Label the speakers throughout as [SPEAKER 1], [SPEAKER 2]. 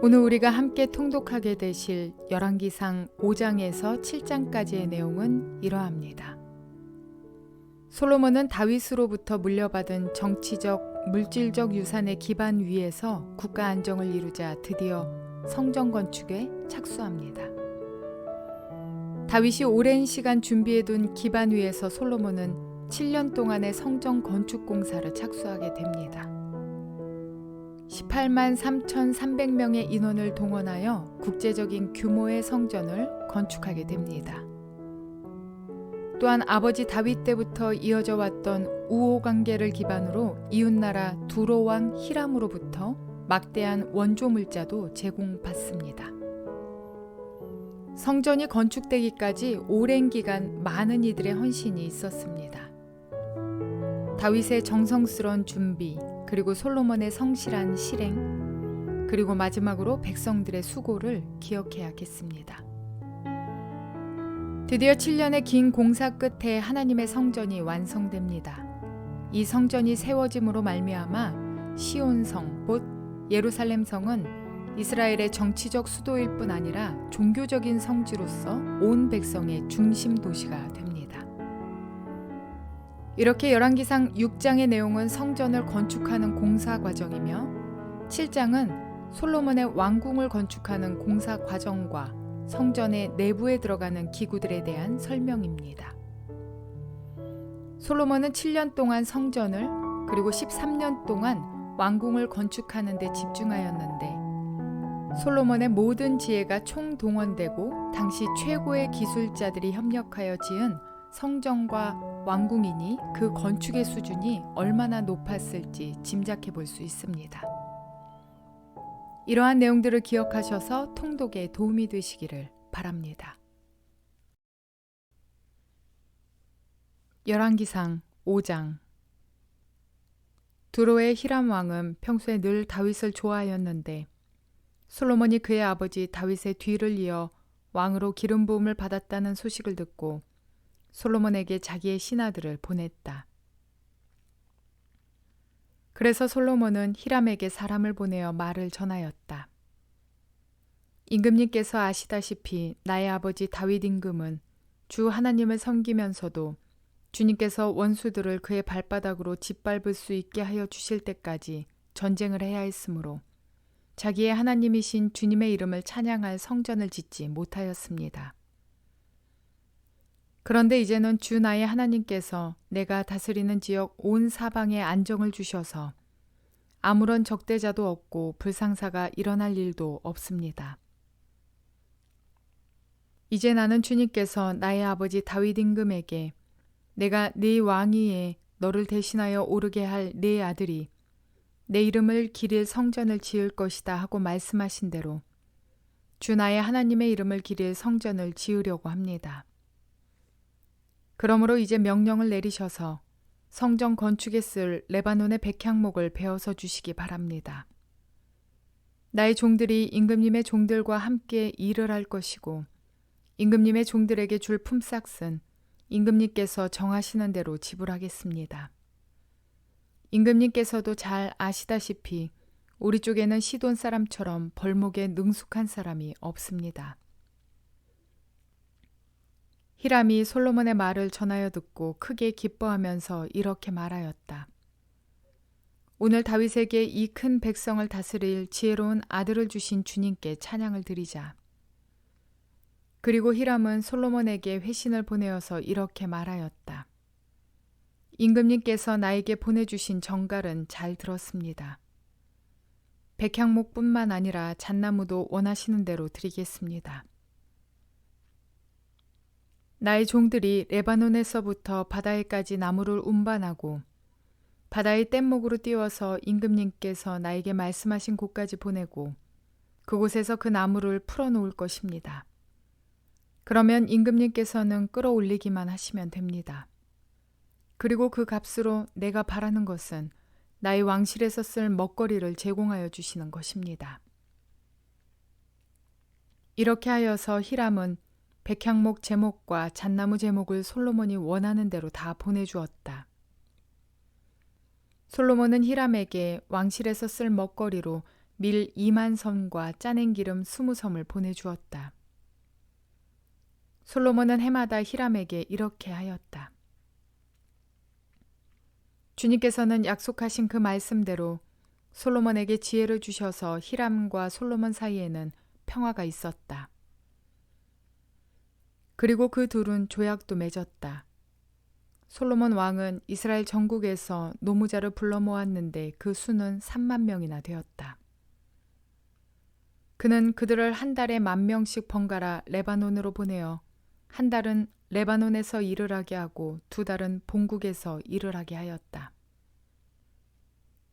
[SPEAKER 1] 오늘 우리가 함께 통독하게 되실 열왕기상 5장에서 7장까지의 내용은 이러합니다. 솔로몬은 다윗으로부터 물려받은 정치적, 물질적 유산의 기반 위에서 국가 안정을 이루자 드디어 성전 건축에 착수합니다. 다윗이 오랜 시간 준비해둔 기반 위에서 솔로몬은 7년 동안의 성전 건축 공사를 착수하게 됩니다. 18만 3,300명의 인원을 동원하여 국제적인 규모의 성전을 건축하게 됩니다. 또한 아버지 다윗 때부터 이어져 왔던 우호 관계를 기반으로 이웃나라 두로 왕 히람으로부터 막대한 원조 물자도 제공받습니다. 성전이 건축되기까지 오랜 기간 많은 이들의 헌신이 있었습니다. 다윗의 정성스러운 준비, 그리고 솔로몬의 성실한 실행, 그리고 마지막으로 백성들의 수고를 기억해야겠습니다. 드디어 7년의 긴 공사 끝에 하나님의 성전이 완성됩니다. 이 성전이 세워짐으로 말미암아 시온성, 곧 예루살렘 성은 이스라엘의 정치적 수도일 뿐 아니라 종교적인 성지로서 온 백성의 중심 도시가 됩니다. 이렇게 열왕기상 6장의 내용은 성전을 건축하는 공사 과정이며 7장은 솔로몬의 왕궁을 건축하는 공사 과정과 성전의 내부에 들어가는 기구들에 대한 설명입니다. 솔로몬은 7년 동안 성전을 그리고 13년 동안 왕궁을 건축하는 데 집중하였는데 솔로몬의 모든 지혜가 총동원되고 당시 최고의 기술자들이 협력하여 지은 성전과 왕궁이니 그 건축의 수준이 얼마나 높았을지 짐작해 볼 수 있습니다. 이러한 내용들을 기억하셔서 통독에 도움이 되시기를 바랍니다. 열왕기상 5장. 두로의 히람 왕은 평소에 늘 다윗을 좋아하였는데 솔로몬이 그의 아버지 다윗의 뒤를 이어 왕으로 기름 부음을 받았다는 소식을 듣고 솔로몬에게 자기의 신하들을 보냈다. 그래서 솔로몬은 히람에게 사람을 보내어 말을 전하였다. 임금님께서 아시다시피 나의 아버지 다윗 임금은 주 하나님을 섬기면서도 주님께서 원수들을 그의 발바닥으로 짓밟을 수 있게 하여 주실 때까지 전쟁을 해야 했으므로 자기의 하나님이신 주님의 이름을 찬양할 성전을 짓지 못하였습니다. 그런데 이제는 주 나의 하나님께서 내가 다스리는 지역 온 사방에 안정을 주셔서 아무런 적대자도 없고 불상사가 일어날 일도 없습니다. 이제 나는 주님께서 나의 아버지 다윗 임금에게 내가 네 왕위에 너를 대신하여 오르게 할 네 아들이 내 이름을 기릴 성전을 지을 것이다 하고 말씀하신 대로 주 나의 하나님의 이름을 기릴 성전을 지으려고 합니다. 그러므로 이제 명령을 내리셔서 성전 건축에 쓸 레바논의 백향목을 베어서 주시기 바랍니다. 나의 종들이 임금님의 종들과 함께 일을 할 것이고 임금님의 종들에게 줄 품삯은 임금님께서 정하시는 대로 지불하겠습니다. 임금님께서도 잘 아시다시피 우리 쪽에는 시돈 사람처럼 벌목에 능숙한 사람이 없습니다. 히람이 솔로몬의 말을 전하여 듣고 크게 기뻐하면서 이렇게 말하였다. 오늘 다윗에게 이 큰 백성을 다스릴 지혜로운 아들을 주신 주님께 찬양을 드리자. 그리고 히람은 솔로몬에게 회신을 보내어서 이렇게 말하였다. 임금님께서 나에게 보내주신 정갈은 잘 들었습니다. 백향목뿐만 아니라 잣나무도 원하시는 대로 드리겠습니다. 나의 종들이 레바논에서부터 바다에까지 나무를 운반하고 바다의 뗏목으로 띄워서 임금님께서 나에게 말씀하신 곳까지 보내고 그곳에서 그 나무를 풀어놓을 것입니다. 그러면 임금님께서는 끌어올리기만 하시면 됩니다. 그리고 그 값으로 내가 바라는 것은 나의 왕실에서 쓸 먹거리를 제공하여 주시는 것입니다. 이렇게 하여서 히람은 백향목 제목과 잣나무 제목을 솔로몬이 원하는 대로 다 보내주었다. 솔로몬은 히람에게 왕실에서 쓸 먹거리로 밀 2만 섬과 짜낸 기름 20섬을 보내주었다. 솔로몬은 해마다 히람에게 이렇게 하였다. 주님께서는 약속하신 그 말씀대로 솔로몬에게 지혜를 주셔서 히람과 솔로몬 사이에는 평화가 있었다. 그리고 그 둘은 조약도 맺었다. 솔로몬 왕은 이스라엘 전국에서 노무자를 불러 모았는데 그 수는 3만 명이나 되었다. 그는 그들을 한 달에 10,000명씩 번갈아 레바논으로 보내어 한 달은 레바논에서 일을 하게 하고 2달은 본국에서 일을 하게 하였다.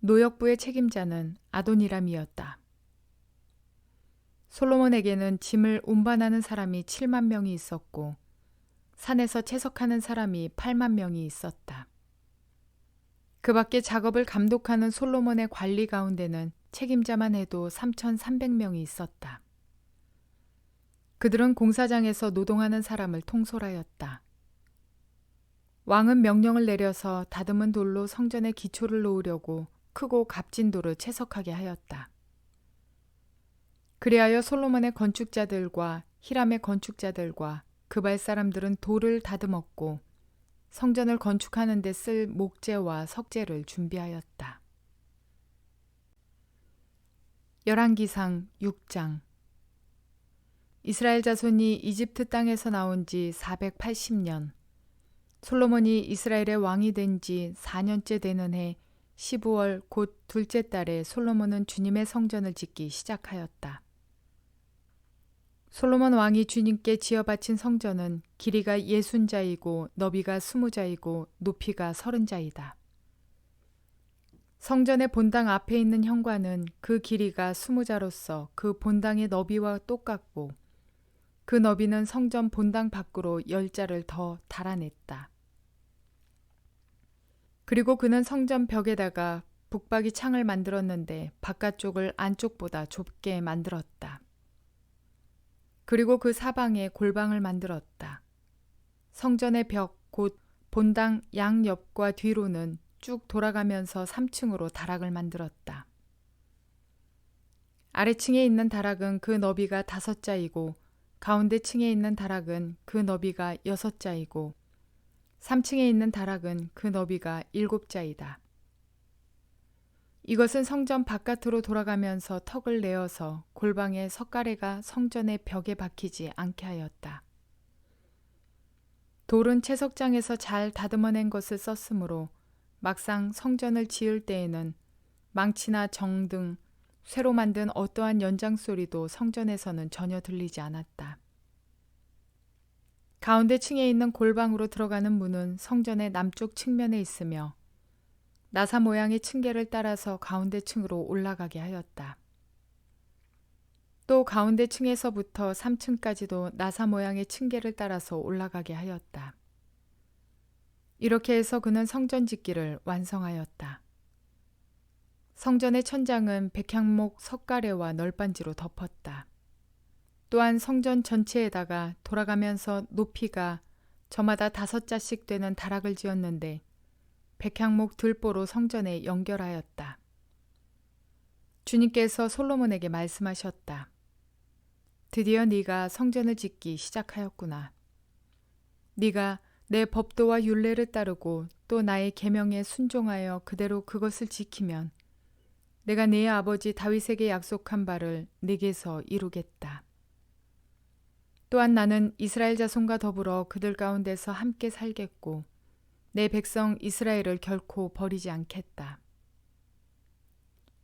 [SPEAKER 1] 노역부의 책임자는 아도니람이었다. 솔로몬에게는 짐을 운반하는 사람이 7만 명이 있었고 산에서 채석하는 사람이 8만 명이 있었다. 그 밖에 작업을 감독하는 솔로몬의 관리 가운데는 책임자만 해도 3,300명이 있었다. 그들은 공사장에서 노동하는 사람을 통솔하였다. 왕은 명령을 내려서 다듬은 돌로 성전의 기초를 놓으려고 크고 값진 돌을 채석하게 하였다. 그리하여 솔로몬의 건축자들과 히람의 건축자들과 그발 사람들은 돌을 다듬었고 성전을 건축하는 데 쓸 목재와 석재를 준비하였다. 열왕기상 6장. 이스라엘 자손이 이집트 땅에서 나온 지 480년, 솔로몬이 이스라엘의 왕이 된 지 4년째 되는 해 15월 곧 둘째 달에 솔로몬은 주님의 성전을 짓기 시작하였다. 솔로몬 왕이 주님께 지어 바친 성전은 길이가 60자이고 너비가 20자이고 높이가 30자이다. 성전의 본당 앞에 있는 현관은 그 길이가 20자로서 그 본당의 너비와 똑같고 그 너비는 성전 본당 밖으로 10자를 더 달아냈다. 그리고 그는 성전 벽에다가 북박이 창을 만들었는데 바깥쪽을 안쪽보다 좁게 만들었다. 그리고 그 사방에 골방을 만들었다. 성전의 벽, 곧 본당 양옆과 뒤로는 쭉 돌아가면서 3층으로 다락을 만들었다. 아래층에 있는 다락은 그 너비가 5자이고 가운데 층에 있는 다락은 그 너비가 6자이고 3층에 있는 다락은 그 너비가 7자이다. 이것은 성전 바깥으로 돌아가면서 턱을 내어서 골방의 석가래가 성전의 벽에 박히지 않게 하였다. 돌은 채석장에서 잘 다듬어낸 것을 썼으므로 막상 성전을 지을 때에는 망치나 정 등 쇠로 만든 어떠한 연장 소리도 성전에서는 전혀 들리지 않았다. 가운데 층에 있는 골방으로 들어가는 문은 성전의 남쪽 측면에 있으며 나사 모양의 층계를 따라서 가운데 층으로 올라가게 하였다. 또 가운데 층에서부터 3층까지도 나사 모양의 층계를 따라서 올라가게 하였다. 이렇게 해서 그는 성전 짓기를 완성하였다. 성전의 천장은 백향목 석가래와 널빤지로 덮었다. 또한 성전 전체에다가 돌아가면서 높이가 저마다 5자씩 되는 다락을 지었는데 백향목 들보로 성전에 연결하였다. 주님께서 솔로몬에게 말씀하셨다. 드디어 네가 성전을 짓기 시작하였구나. 네가 내 법도와 율례를 따르고 또 나의 계명에 순종하여 그대로 그것을 지키면 내가 네 아버지 다윗에게 약속한 바를 네게서 이루겠다. 또한 나는 이스라엘 자손과 더불어 그들 가운데서 함께 살겠고 내 백성 이스라엘을 결코 버리지 않겠다.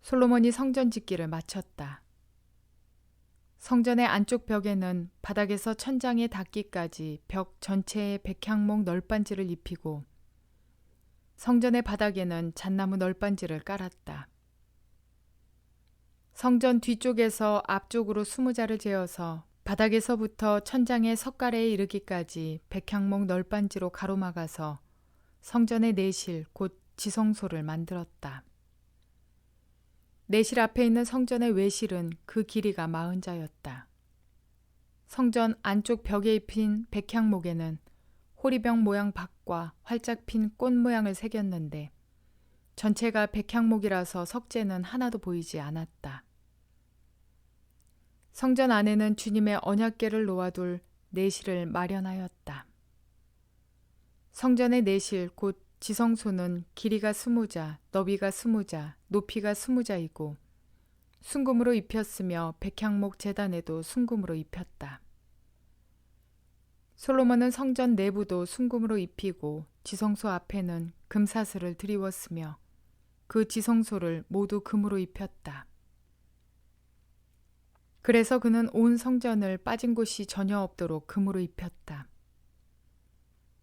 [SPEAKER 1] 솔로몬이 성전 짓기를 마쳤다. 성전의 안쪽 벽에는 바닥에서 천장에 닿기까지 벽 전체에 백향목 널빤지를 입히고 성전의 바닥에는 잣나무 널빤지를 깔았다. 성전 뒤쪽에서 앞쪽으로 20자를 재어서 바닥에서부터 천장의 석가래에 이르기까지 백향목 널빤지로 가로막아서 성전의 내실 곧 지성소를 만들었다. 내실 앞에 있는 성전의 외실은 그 길이가 40자였다. 성전 안쪽 벽에 입힌 백향목에는 호리병 모양 박과 활짝 핀 꽃 모양을 새겼는데 전체가 백향목이라서 석재는 하나도 보이지 않았다. 성전 안에는 주님의 언약궤를 놓아둘 내실을 마련하였다. 성전의 내실 곧 지성소는 길이가 20자, 너비가 20자, 높이가 20자이고 순금으로 입혔으며 백향목 제단에도 순금으로 입혔다. 솔로몬은 성전 내부도 순금으로 입히고 지성소 앞에는 금사슬을 드리웠으며 그 지성소를 모두 금으로 입혔다. 그래서 그는 온 성전을 빠진 곳이 전혀 없도록 금으로 입혔다.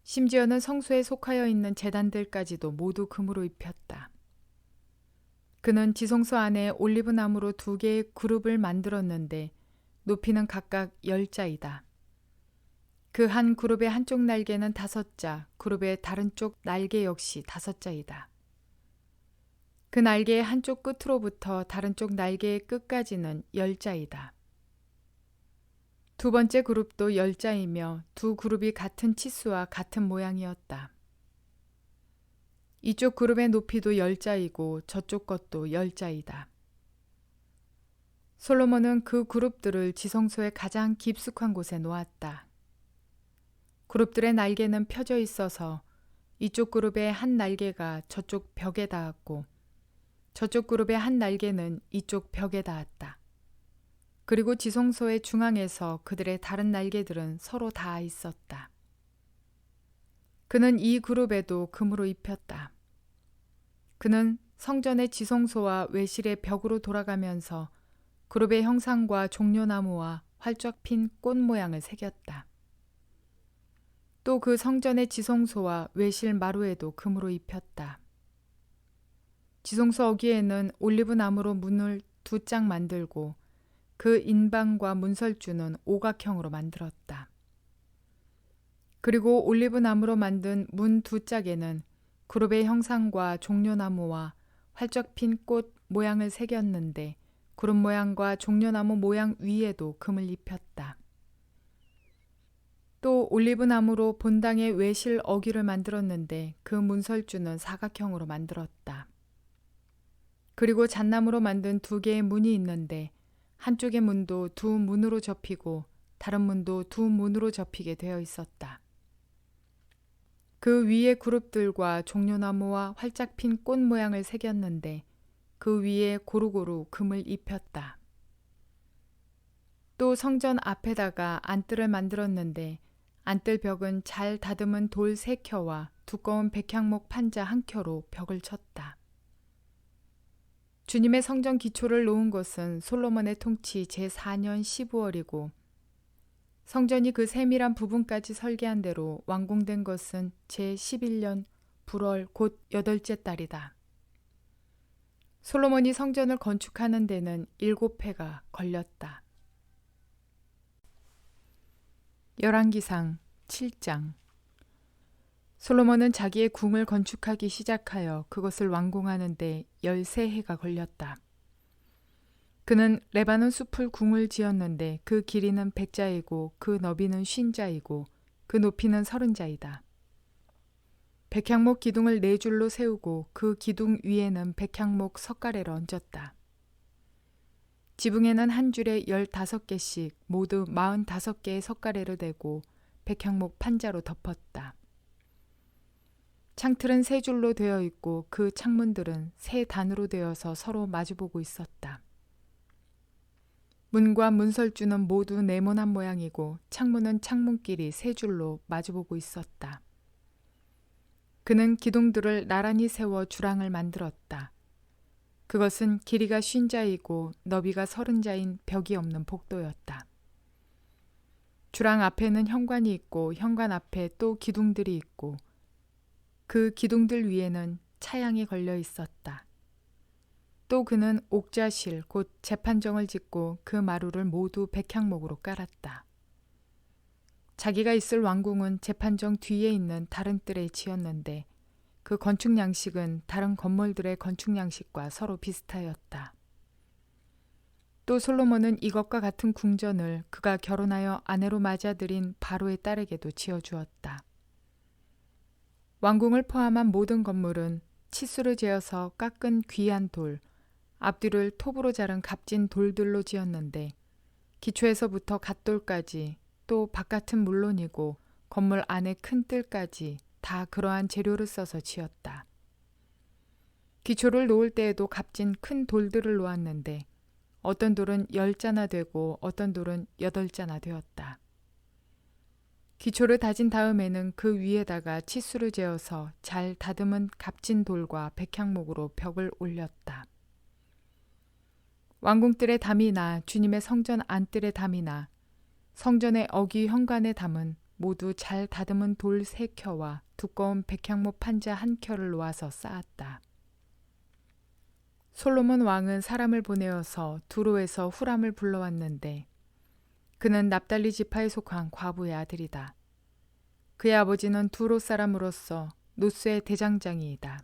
[SPEAKER 1] 심지어는 성소에 속하여 있는 제단들까지도 모두 금으로 입혔다. 그는 지성소 안에 올리브 나무로 2개의 그룹을 만들었는데 높이는 각각 10자이다. 그 한 그룹의 한쪽 날개는 5자, 그룹의 다른 쪽 날개 역시 5자이다. 그 날개의 한쪽 끝으로부터 다른 쪽 날개의 끝까지는 10자이다. 두 번째 그룹도 10자이며 두 그룹이 같은 치수와 같은 모양이었다. 이쪽 그룹의 높이도 10자이고 저쪽 것도 10자이다. 솔로몬은 그 그룹들을 지성소의 가장 깊숙한 곳에 놓았다. 그룹들의 날개는 펴져 있어서 이쪽 그룹의 한 날개가 저쪽 벽에 닿았고 저쪽 그룹의 한 날개는 이쪽 벽에 닿았다. 그리고 지성소의 중앙에서 그들의 다른 날개들은 서로 닿아 있었다. 그는 이 그룹에도 금으로 입혔다. 그는 성전의 지성소와 외실의 벽으로 돌아가면서 그룹의 형상과 종려나무와 활짝 핀 꽃 모양을 새겼다. 또 그 성전의 지성소와 외실 마루에도 금으로 입혔다. 지성소 어귀에는 올리브 나무로 문을 2짝 만들고 그 인방과 문설주는 오각형으로 만들었다. 그리고 올리브 나무로 만든 문 2짝에는 그룹의 형상과 종려나무와 활짝 핀 꽃 모양을 새겼는데 그룹 모양과 종려나무 모양 위에도 금을 입혔다. 또 올리브 나무로 본당의 외실 어귀를 만들었는데 그 문설주는 사각형으로 만들었다. 그리고 잣나무로 만든 2개의 문이 있는데 한쪽의 문도 2문으로 접히고 다른 문도 2문으로 접히게 되어 있었다. 그 위에 그룹들과 종려나무와 활짝 핀 꽃 모양을 새겼는데 그 위에 고루고루 금을 입혔다. 또 성전 앞에다가 안뜰을 만들었는데 안뜰 벽은 잘 다듬은 돌 3켜와 두꺼운 백향목 판자 1켜로 벽을 쳤다. 주님의 성전 기초를 놓은 것은 솔로몬의 통치 제4년 15월이고 성전이 그 세밀한 부분까지 설계한 대로 완공된 것은 제11년 불월 곧 8째 달이다. 솔로몬이 성전을 건축하는 데는 7해가 걸렸다. 열왕기상 7장. 솔로몬은 자기의 궁을 건축하기 시작하여 그것을 완공하는 데 13해가 걸렸다. 그는 레바논 숲을 궁을 지었는데 그 길이는 100자이고 그 너비는 50자이고 그 높이는 30자이다. 백향목 기둥을 4줄로 세우고 그 기둥 위에는 백향목 석가래를 얹었다. 지붕에는 한 줄에 15개씩 모두 45개의 석가래를 대고 백향목 판자로 덮었다. 창틀은 3줄로 되어 있고 그 창문들은 3단으로 되어서 서로 마주보고 있었다. 문과 문설주는 모두 네모난 모양이고 창문은 창문끼리 3줄로 마주보고 있었다. 그는 기둥들을 나란히 세워 주랑을 만들었다. 그것은 길이가 50자이고 너비가 30자인 벽이 없는 복도였다. 주랑 앞에는 현관이 있고 현관 앞에 또 기둥들이 있고 그 기둥들 위에는 차양이 걸려 있었다. 또 그는 옥자실 곧 재판정을 짓고 그 마루를 모두 백향목으로 깔았다. 자기가 있을 왕궁은 재판정 뒤에 있는 다른 뜰에 지었는데 그 건축 양식은 다른 건물들의 건축 양식과 서로 비슷하였다. 또 솔로몬은 이것과 같은 궁전을 그가 결혼하여 아내로 맞아들인 바로의 딸에게도 지어주었다. 왕궁을 포함한 모든 건물은 치수를 재어서 깎은 귀한 돌, 앞뒤를 톱으로 자른 값진 돌들로 지었는데 기초에서부터 갓돌까지, 또 바깥은 물론이고 건물 안의 큰 뜰까지 다 그러한 재료를 써서 지었다. 기초를 놓을 때에도 값진 큰 돌들을 놓았는데 어떤 돌은 10자나 되고 어떤 돌은 8자나 되었다. 기초를 다진 다음에는 그 위에다가 치수를 재어서 잘 다듬은 값진 돌과 백향목으로 벽을 올렸다. 왕궁뜰의 담이나 주님의 성전 안뜰의 담이나 성전의 어귀 현관의 담은 모두 잘 다듬은 돌 3켜와 두꺼운 백향목 판자 1켜를 놓아서 쌓았다. 솔로몬 왕은 사람을 보내어서 두로에서 후람을 불러왔는데 그는 납달리 지파에 속한 과부의 아들이다. 그의 아버지는 두로 사람으로서 노스의 대장장이이다.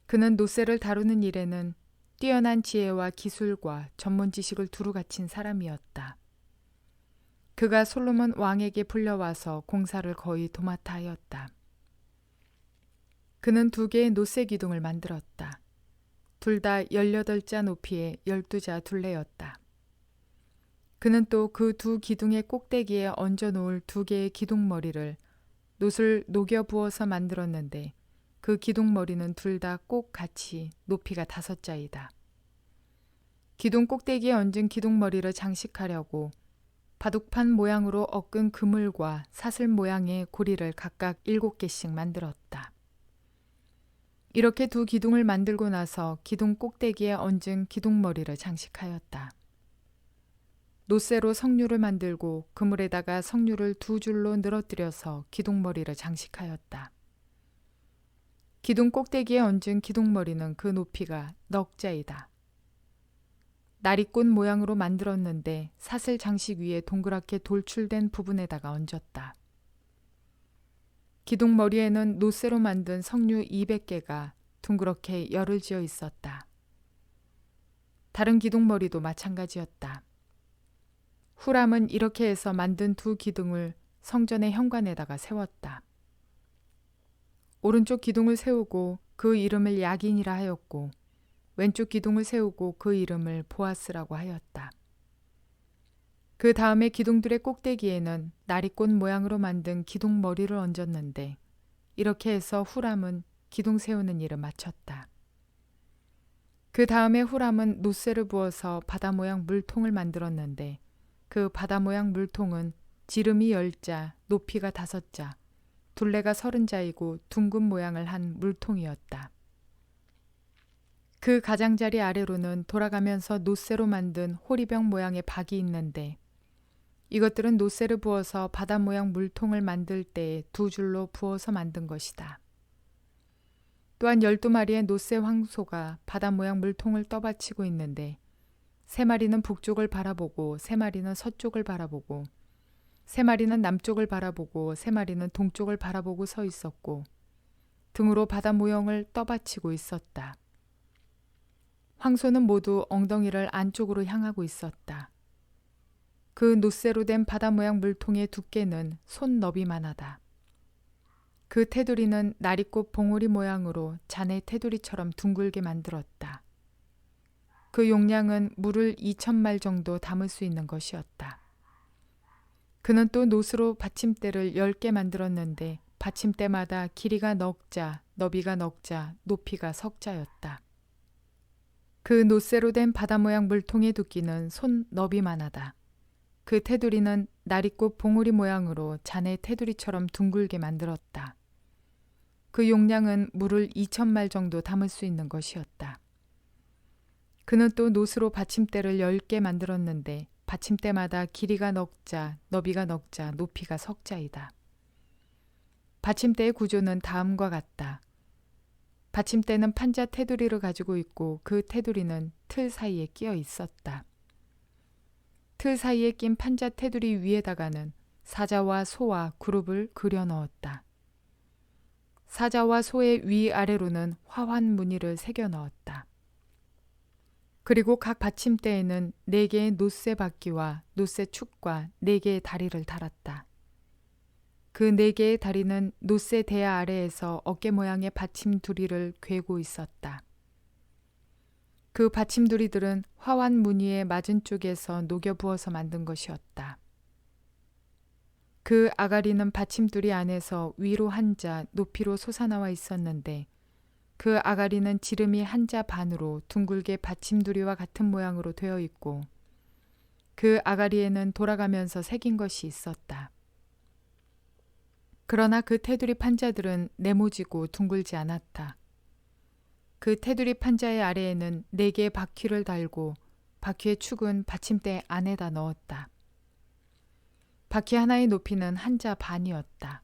[SPEAKER 1] 그는 노스를 다루는 일에는 뛰어난 지혜와 기술과 전문 지식을 두루 갖춘 사람이었다. 그가 솔로몬 왕에게 불려와서 공사를 거의 도맡아 하였다. 그는 2개의 노새 기둥을 만들었다. 둘 다 18자 높이의 12자 둘레였다. 그는 또 그 2 기둥의 꼭대기에 얹어 놓을 2개의 기둥머리를 놋을 녹여 부어서 만들었는데 그 기둥머리는 둘 다 꼭 같이 높이가 5자이다. 기둥 꼭대기에 얹은 기둥머리를 장식하려고 바둑판 모양으로 얽은 그물과 사슬 모양의 고리를 각각 7개씩 만들었다. 이렇게 2 기둥을 만들고 나서 기둥 꼭대기에 얹은 기둥머리를 장식하였다. 노쇠로 석류를 만들고 그물에다가 석류를 2 줄로 늘어뜨려서 기둥머리를 장식하였다. 기둥 꼭대기에 얹은 기둥머리는 그 높이가 넉자이다. 나리꽃 모양으로 만들었는데 사슬 장식 위에 동그랗게 돌출된 부분에다가 얹었다. 기둥머리에는 노쇠로 만든 석류 200개가 둥그렇게 열을 지어 있었다. 다른 기둥머리도 마찬가지였다. 후람은 이렇게 해서 만든 2 기둥을 성전의 현관에다가 세웠다. 오른쪽 기둥을 세우고 그 이름을 야긴이라 하였고 왼쪽 기둥을 세우고 그 이름을 보아스라고 하였다. 그 다음에 기둥들의 꼭대기에는 나리꽃 모양으로 만든 기둥머리를 얹었는데 이렇게 해서 후람은 기둥 세우는 일을 마쳤다. 그 다음에 후람은 노쇠를 부어서 바다 모양 물통을 만들었는데 그 바다 모양 물통은 지름이 10자, 높이가 5자, 둘레가 30자이고 둥근 모양을 한 물통이었다. 그 가장자리 아래로는 돌아가면서 노쇠로 만든 호리병 모양의 박이 있는데 이것들은 노쇠를 부어서 바다 모양 물통을 만들 때에 2 줄로 부어서 만든 것이다. 또한 12마리의 노쇠 황소가 바다 모양 물통을 떠받치고 있는데 3마리는 북쪽을 바라보고 3마리는 서쪽을 바라보고 3마리는 남쪽을 바라보고 3마리는 동쪽을 바라보고 서 있었고 등으로 바다 모형을 떠받치고 있었다. 황소는 모두 엉덩이를 안쪽으로 향하고 있었다. 그 노쇠로 된 바다 모양 물통의 두께는 손 너비만하다. 그 테두리는 나리꽃 봉우리 모양으로 자네 테두리처럼 둥글게 만들었다. 그 용량은 물을 2,000말 정도 담을 수 있는 것이었다. 그는 또 놋으로 받침대를 10개 만들었는데 받침대마다 길이가 넉자, 너비가 넉자, 높이가 석자였다. 그 노쇠로 된 바다 모양 물통의 두께는 손 너비만하다. 그 테두리는 나리꽃 봉우리 모양으로 자네 테두리처럼 둥글게 만들었다. 그 용량은 물을 2,000말 정도 담을 수 있는 것이었다. 그는 또 놋으로 받침대를 10개 만들었는데 받침대마다 길이가 넉자, 너비가 넉자, 높이가 석자이다. 받침대의 구조는 다음과 같다. 받침대는 판자 테두리를 가지고 있고 그 테두리는 틀 사이에 끼어 있었다. 틀 사이에 낀 판자 테두리 위에다가는 사자와 소와 그룹을 그려 넣었다. 사자와 소의 위아래로는 화환 무늬를 새겨 넣었다. 그리고 각 받침대에는 4개의 놋새 바퀴와 놋새 축과 4개의 다리를 달았다. 그 4개의 다리는 놋새 대야 아래에서 어깨 모양의 받침 두리를 괴고 있었다. 그 그 받침두리들은 화환 무늬의 맞은 쪽에서 녹여 부어서 만든 것이었다. 그 아가리는 받침두리 안에서 위로 한 자, 높이로 솟아나와 있었는데 그 아가리는 지름이 한 자 반으로 둥글게 받침두리와 같은 모양으로 되어 있고 그 아가리에는 돌아가면서 새긴 것이 있었다. 그러나 그 테두리 판자들은 네모지고 둥글지 않았다. 그 테두리 판자의 아래에는 4개의 바퀴를 달고 바퀴의 축은 받침대 안에다 넣었다. 바퀴 하나의 높이는 한 자 반이었다.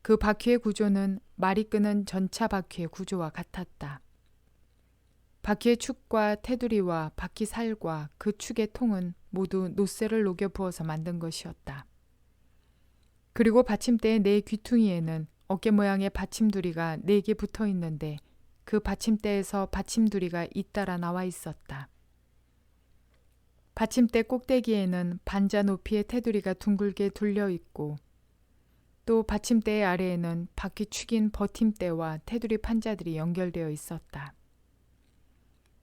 [SPEAKER 1] 그 바퀴의 구조는 말이 끄는 전차 바퀴의 구조와 같았다. 바퀴의 축과 테두리와 바퀴 살과 그 축의 통은 모두 노쇠를 녹여 부어서 만든 것이었다. 그리고 받침대의 4 귀퉁이에는 어깨 모양의 받침두리가 4개 붙어 있는데 그 받침대에서 받침두리가 잇따라 나와 있었다. 받침대 꼭대기에는 반자 높이의 테두리가 둥글게 둘려 있고 또 받침대의 아래에는 바퀴 축인 버팀대와 테두리 판자들이 연결되어 있었다.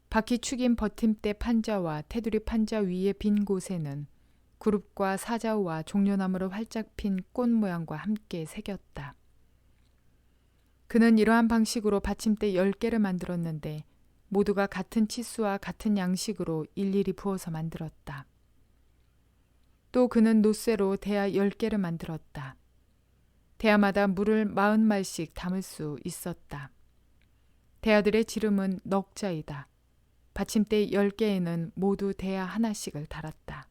[SPEAKER 1] 바퀴 축인 버팀대 판자와 테두리 판자 위의 빈 곳에는 그룹과 사자우와 종려나무로 활짝 핀 꽃 모양과 함께 새겼다. 그는 이러한 방식으로 받침대 10개를 만들었는데 모두가 같은 치수와 같은 양식으로 일일이 부어서 만들었다. 또 그는 노쇠로 대야 10개를 만들었다. 대야마다 물을 40말씩 담을 수 있었다. 대야들의 지름은 넉자이다. 받침대 10개에는 모두 대야 하나씩을 달았다.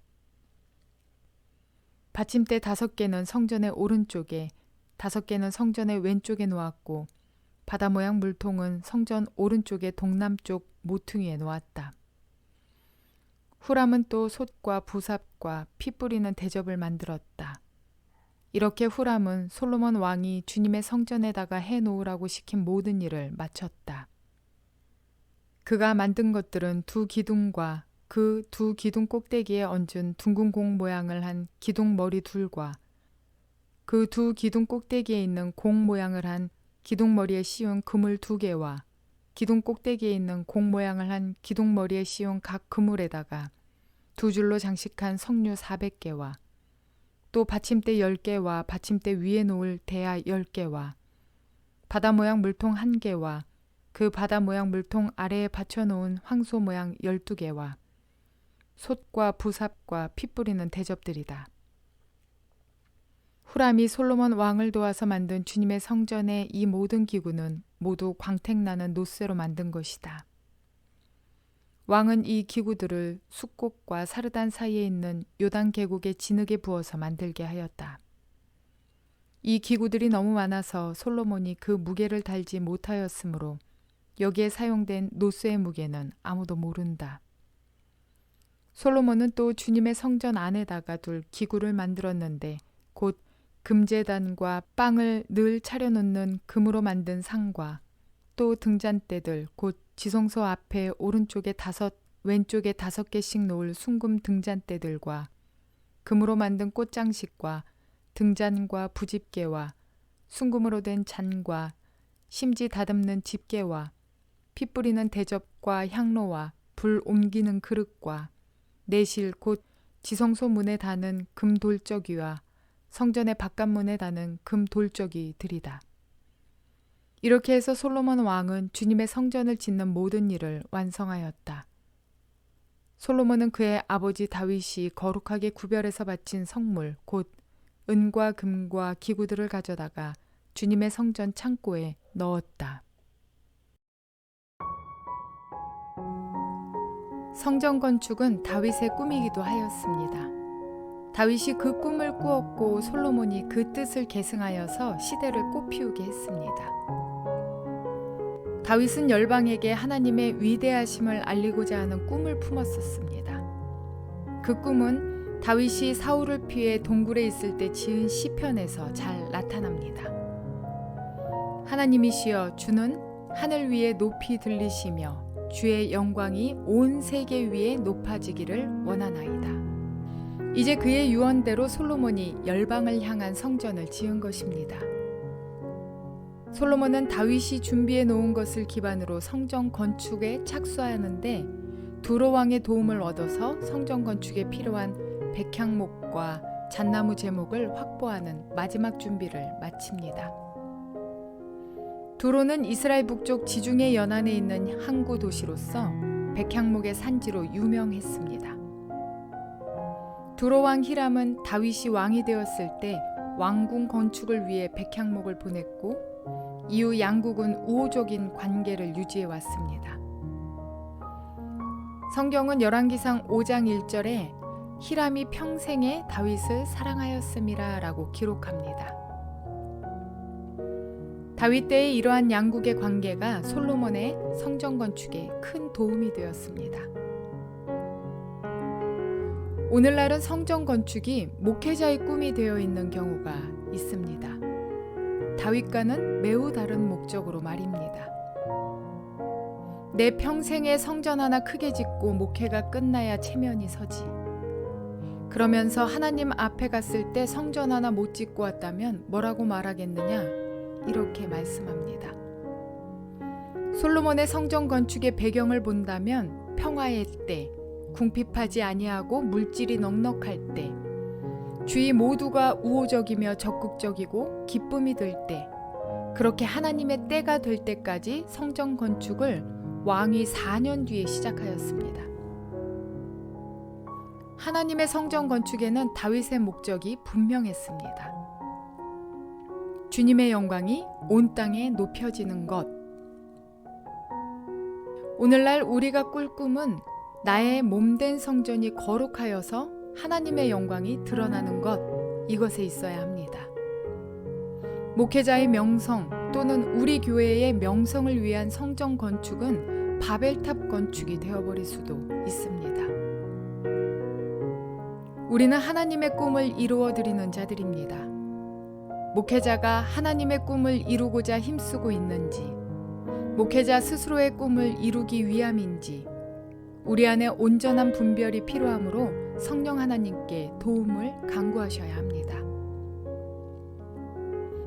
[SPEAKER 1] 받침대 5개는 성전의 오른쪽에 5개는 성전의 왼쪽에 놓았고 바다 모양 물통은 성전 오른쪽의 동남쪽 모퉁이에 놓았다. 후람은 또 솥과 부삽과 피 뿌리는 대접을 만들었다. 이렇게 후람은 솔로몬 왕이 주님의 성전에다가 해놓으라고 시킨 모든 일을 마쳤다. 그가 만든 것들은 2 기둥과 그 2 기둥 꼭대기에 얹은 둥근 공 모양을 한 기둥 머리 둘과 그 2 기둥 꼭대기에 있는 공 모양을 한 기둥 머리에 씌운 그물 2개와 기둥 꼭대기에 있는 공 모양을 한 기둥 머리에 씌운 각 그물에다가 2줄로 장식한 석류 400개와 또 받침대 10개와 받침대 위에 놓을 대야 10개와 바다 모양 물통 1개와 그 바다 모양 물통 아래에 받쳐놓은 황소 모양 12개와 솥과 부삽과 피 뿌리는 대접들이다. 후람이 솔로몬 왕을 도와서 만든 주님의 성전의 이 모든 기구는 모두 광택나는 노쇠로 만든 것이다. 왕은 이 기구들을 숫곡과 사르단 사이에 있는 요단 계곡의 진흙에 부어서 만들게 하였다. 이 기구들이 너무 많아서 솔로몬이 그 무게를 달지 못하였으므로 여기에 사용된 노쇠의 무게는 아무도 모른다. 솔로몬은 또 주님의 성전 안에다가 둘 기구를 만들었는데 곧 금제단과 빵을 늘 차려놓는 금으로 만든 상과 또 등잔대들 곧 지성소 앞에 오른쪽에 5 왼쪽에 5개씩 놓을 순금 등잔대들과 금으로 만든 꽃장식과 등잔과 부집게와 순금으로 된 잔과 심지 다듬는 집게와 피 뿌리는 대접과 향로와 불 옮기는 그릇과 내실 곧 지성소 문에 다는 금 돌적이와 성전의 바깥문에 다는 금 돌적이들이다. 이렇게 해서 솔로몬 왕은 주님의 성전을 짓는 모든 일을 완성하였다. 솔로몬은 그의 아버지 다윗이 거룩하게 구별해서 바친 성물 곧 은과 금과 기구들을 가져다가 주님의 성전 창고에 넣었다. 성전 건축은 다윗의 꿈이기도 하였습니다. 다윗이 그 꿈을 꾸었고 솔로몬이 그 뜻을 계승하여서 시대를 꽃피우게 했습니다. 다윗은 열방에게 하나님의 위대하심을 알리고자 하는 꿈을 품었었습니다. 그 꿈은 다윗이 사울을 피해 동굴에 있을 때 지은 시편에서 잘 나타납니다. 하나님이시여 주는 하늘 위에 높이 들리시며 주의 영광이 온 세계 위에 높아지기를 원하나이다. 이제 그의 유언대로 솔로몬이 열방을 향한 성전을 지은 것입니다. 솔로몬은 다윗이 준비해 놓은 것을 기반으로 성전 건축에 착수하는데 두로 왕의 도움을 얻어서 성전 건축에 필요한 백향목과 잣나무 제목을 확보하는 마지막 준비를 마칩니다. 두로는 이스라엘 북쪽 지중해 연안에 있는 항구 도시로서 백향목의 산지로 유명했습니다. 두로 왕 히람은 다윗이 왕이 되었을 때 왕궁 건축을 위해 백향목을 보냈고 이후 양국은 우호적인 관계를 유지해 왔습니다. 성경은 열왕기상 5장 1절에 히람이 평생에 다윗을 사랑하였음이라 라고 기록합니다. 다윗 때의 이러한 양국의 관계가 솔로몬의 성전 건축에 큰 도움이 되었습니다. 오늘날은 성전 건축이 목회자의 꿈이 되어 있는 경우가 있습니다. 다윗과는 매우 다른 목적으로 말입니다. 내 평생에 성전 하나 크게 짓고 목회가 끝나야 체면이 서지. 그러면서 하나님 앞에 갔을 때 성전 하나 못 짓고 왔다면 뭐라고 말하겠느냐? 이렇게 말씀합니다. 솔로몬의 성전 건축의 배경을 본다면 평화의 때, 궁핍하지 아니하고 물질이 넉넉할 때, 주위 모두가 우호적이며 적극적이고 기쁨이 들 때, 그렇게 하나님의 때가 될 때까지 성전 건축을 왕위 4년 뒤에 시작하였습니다. 하나님의 성전 건축에는 다윗의 목적이 분명했습니다. 주님의 영광이 온 땅에 높여지는 것. 오늘날 우리가 꿀 꿈은 나의 몸된 성전이 거룩하여서 하나님의 영광이 드러나는 것, 이것에 있어야 합니다. 목회자의 명성 또는 우리 교회의 명성을 위한 성전 건축은 바벨탑 건축이 되어버릴 수도 있습니다. 우리는 하나님의 꿈을 이루어 드리는 자들입니다. 목회자가 하나님의 꿈을 이루고자 힘쓰고 있는지, 목회자 스스로의 꿈을 이루기 위함인지, 우리 안에 온전한 분별이 필요하므로 성령 하나님께 도움을 간구하셔야 합니다.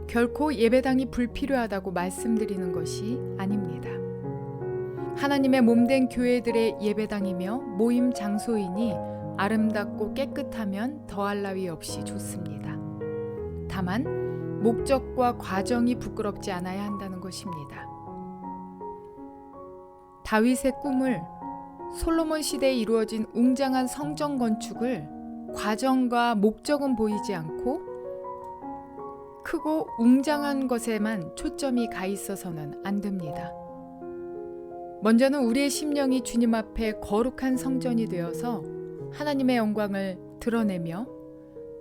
[SPEAKER 1] 결코 예배당이 불필요하다고 말씀드리는 것이 아닙니다. 하나님의 몸된 교회들의 예배당이며 모임 장소이니 아름답고 깨끗하면 더할 나위 없이 좋습니다. 다만 목적과 과정이 부끄럽지 않아야 한다는 것입니다. 다윗의 꿈을 솔로몬 시대에 이루어진 웅장한 성전 건축을 과정과 목적은 보이지 않고 크고 웅장한 것에만 초점이 가 있어서는 안 됩니다. 먼저는 우리의 심령이 주님 앞에 거룩한 성전이 되어서 하나님의 영광을 드러내며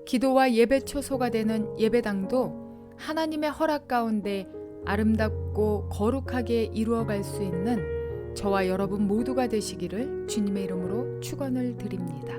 [SPEAKER 1] 기도와 예배 초소가 되는 예배당도 하나님의 허락 가운데 아름답고 거룩하게 이루어갈 수 있는 저와 여러분 모두가 되시기를 주님의 이름으로 축원을 드립니다.